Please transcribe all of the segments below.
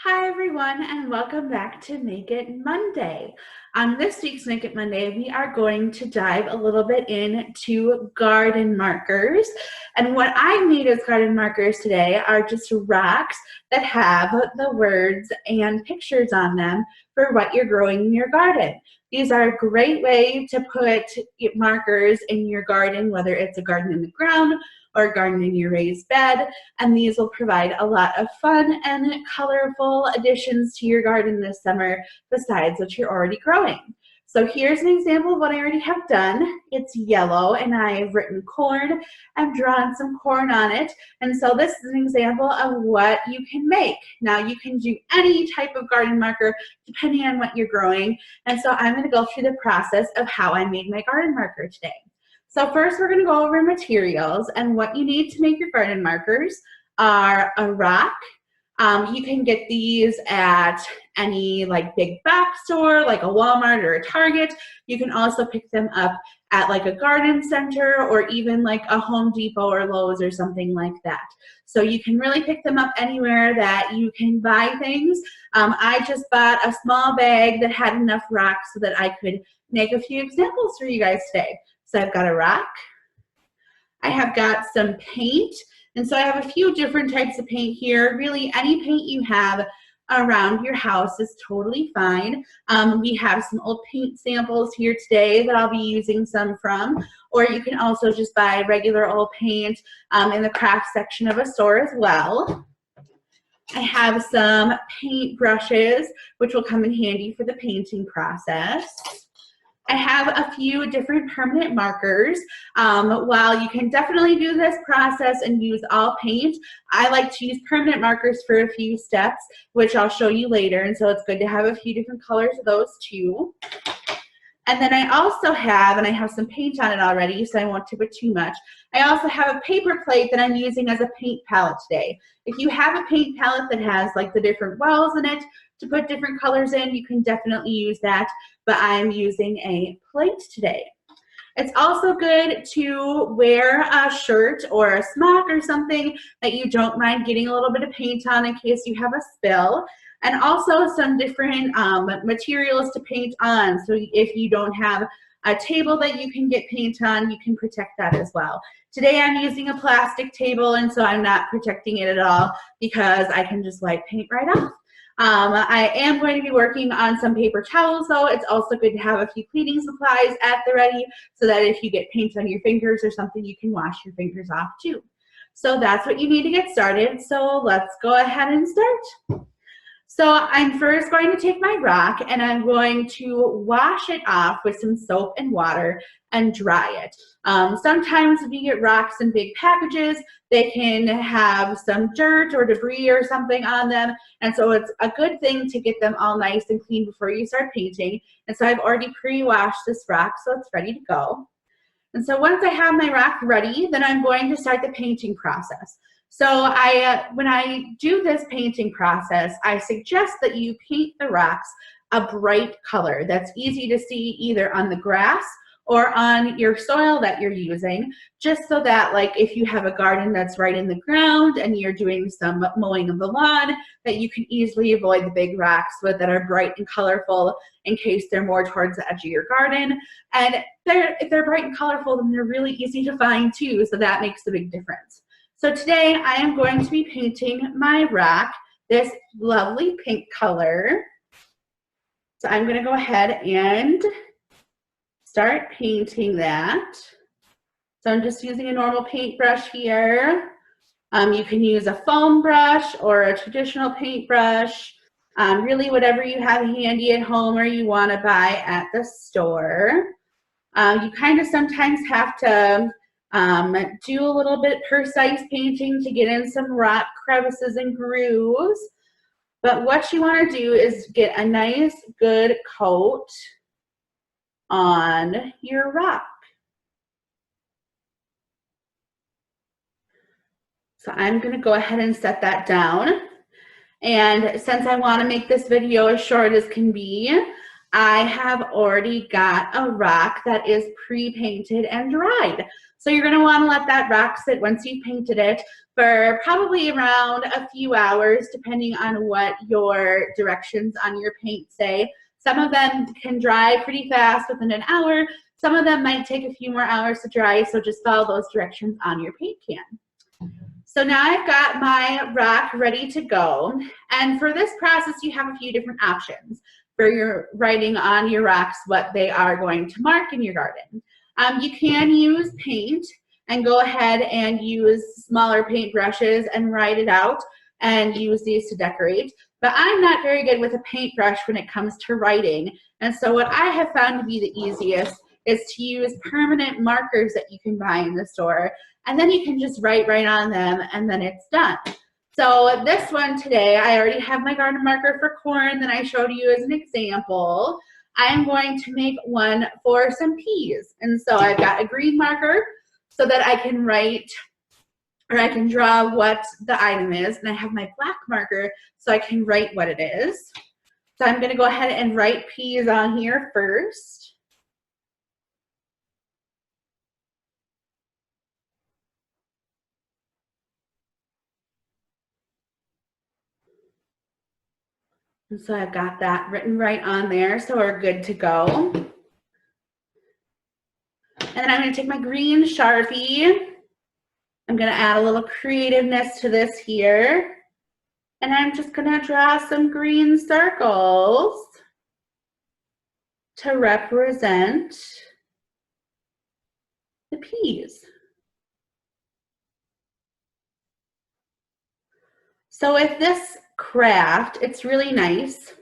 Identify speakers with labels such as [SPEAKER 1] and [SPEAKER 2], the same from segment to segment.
[SPEAKER 1] Hi everyone, and welcome back to Make It Monday. On this week's Make It Monday, we are going to dive a little bit into garden markers. And what I made as garden markers today are just rocks that have the words and pictures on them for what you're growing in your garden. These are a great way to put markers in your garden, whether it's a garden in the ground or a garden in your raised bed. And these will provide a lot of fun and colorful additions to your garden this summer besides what you're already growing. So here's an example of what I already have done. It's yellow and I've written corn and drawn some corn on it. And so this is an example of what you can make. Now you can do any type of garden marker depending on what you're growing. And so I'm going to go through the process of how I made my garden marker today. So first we're going to go over materials, and what you need to make your garden markers are a rock. You can get these at any big box store like a Walmart or a Target. You can also pick them up at like a garden center or even like a Home Depot or Lowe's or something like that. So you can really pick them up anywhere that you can buy things. I just bought a small bag that had enough rocks so that I could make a few examples for you guys today. So I've got a rock, I have got some paint, and so I have a few different types of paint here. Really, any paint you have around your house is totally fine. We have some old paint samples here today that I'll be using some from, or you can also just buy regular old paint in the craft section of a store as well. I have some paint brushes, which will come in handy for the painting process. I have a few different permanent markers. While you can definitely do this process and use all paint, I like to use permanent markers for a few steps, which I'll show you later. And so it's good to have a few different colors of those too. And then I also have, and I have some paint on it already, so I won't tip it too much. I also have a paper plate that I'm using as a paint palette today. If you have a paint palette that has like the different wells in it to put different colors in, you can definitely use that, but I'm using a plate today. It's also good to wear a shirt or a smock or something that you don't mind getting a little bit of paint on in case you have a spill. And also some different materials to paint on. So if you don't have a table that you can get paint on, you can protect that as well. Today I'm using a plastic table, and so I'm not protecting it at all because I can just wipe paint right off. I am going to be working on some paper towels though. It's also good to have a few cleaning supplies at the ready so that if you get paint on your fingers or something, you can wash your fingers off too. So that's what you need to get started. So let's go ahead and start. So I'm first going to take my rock and I'm going to wash it off with some soap and water and dry it. Sometimes if you get rocks in big packages, they can have some dirt or debris or something on them. And so it's a good thing to get them all nice and clean before you start painting. And so I've already pre-washed this rock, so it's ready to go. And so once I have my rock ready, then I'm going to start the painting process. So when I do this painting process, I suggest that you paint the rocks a bright color that's easy to see either on the grass or on your soil that you're using, just so that like if you have a garden that's right in the ground and you're doing some mowing of the lawn, that you can easily avoid the big rocks that are bright and colorful in case they're more towards the edge of your garden. And if they're bright and colorful, then they're really easy to find too, so that makes a big difference. So today I am going to be painting my rock this lovely pink color. So I'm going to go ahead and start painting that. So I'm just using a normal paintbrush here. You can use a foam brush or a traditional paintbrush, really whatever you have handy at home or you want to buy at the store. You kind of sometimes have to do a little bit precise painting to get in some rock crevices and grooves. But what you want to do is get a nice good coat on your rock. So I'm going to go ahead and set that down. And since I want to make this video as short as can be, I have already got a rock that is pre-painted and dried. So you're gonna wanna let that rock sit once you've painted it for probably around a few hours, depending on what your directions on your paint say. Some of them can dry pretty fast within an hour. Some of them might take a few more hours to dry, so just follow those directions on your paint can. So now I've got my rock ready to go. And for this process, you have a few different options for your writing on your rocks what they are going to mark in your garden. You can use paint and go ahead and use smaller paint brushes and write it out and use these to decorate. But I'm not very good with a paintbrush when it comes to writing. And so what I have found to be the easiest is to use permanent markers that you can buy in the store. And then you can just write right on them and then it's done. So this one today, I already have my garden marker for corn that I showed you as an example. I am going to make one for some peas. And so I've got a green marker so that I can write or I can draw what the item is. And I have my black marker so I can write what it is. So I'm gonna go ahead and write peas on here first. And so I've got that written right on there, so we're good to go. And then I'm gonna take my green Sharpie. I'm gonna add a little creativeness to this here. And I'm just gonna draw some green circles to represent the peas. So with this craft, it's really nice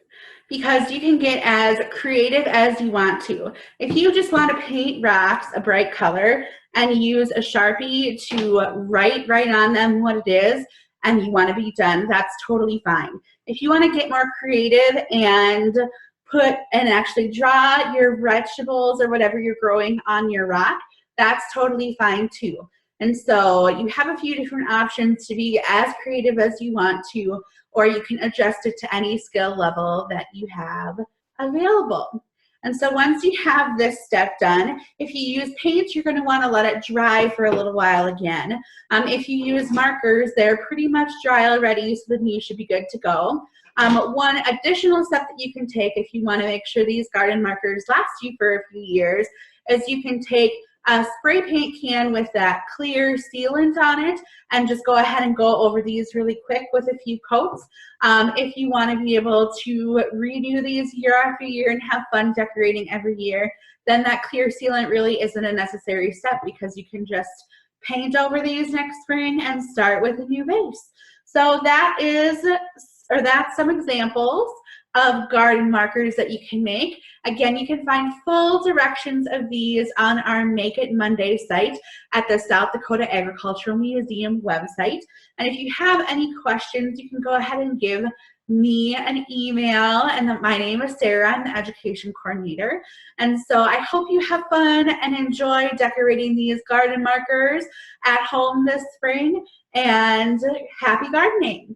[SPEAKER 1] because you can get as creative as you want to. If you just want to paint rocks a bright color and use a Sharpie to write right on them what it is and you want to be done, that's totally fine. If you want to get more creative and put and actually draw your vegetables or whatever you're growing on your rock, that's totally fine too. And so you have a few different options to be as creative as you want to, or you can adjust it to any skill level that you have available. And so once you have this step done, if you use paint, you're going to want to let it dry for a little while again. If you use markers, they're pretty much dry already, so then you should be good to go. One additional step that you can take if you want to make sure these garden markers last you for a few years is you can take a spray paint can with that clear sealant on it and just go ahead and go over these really quick with a few coats. If you want to be able to redo these year after year and have fun decorating every year, then that clear sealant really isn't a necessary step because you can just paint over these next spring and start with a new base. So that's some examples of garden markers that you can make. Again, you can find full directions of these on our Make It Monday site at the South Dakota Agricultural Museum website. And if you have any questions, you can go ahead and give me an email. And my name is Sarah. I'm the education coordinator. And so I hope you have fun and enjoy decorating these garden markers at home this spring. And happy gardening.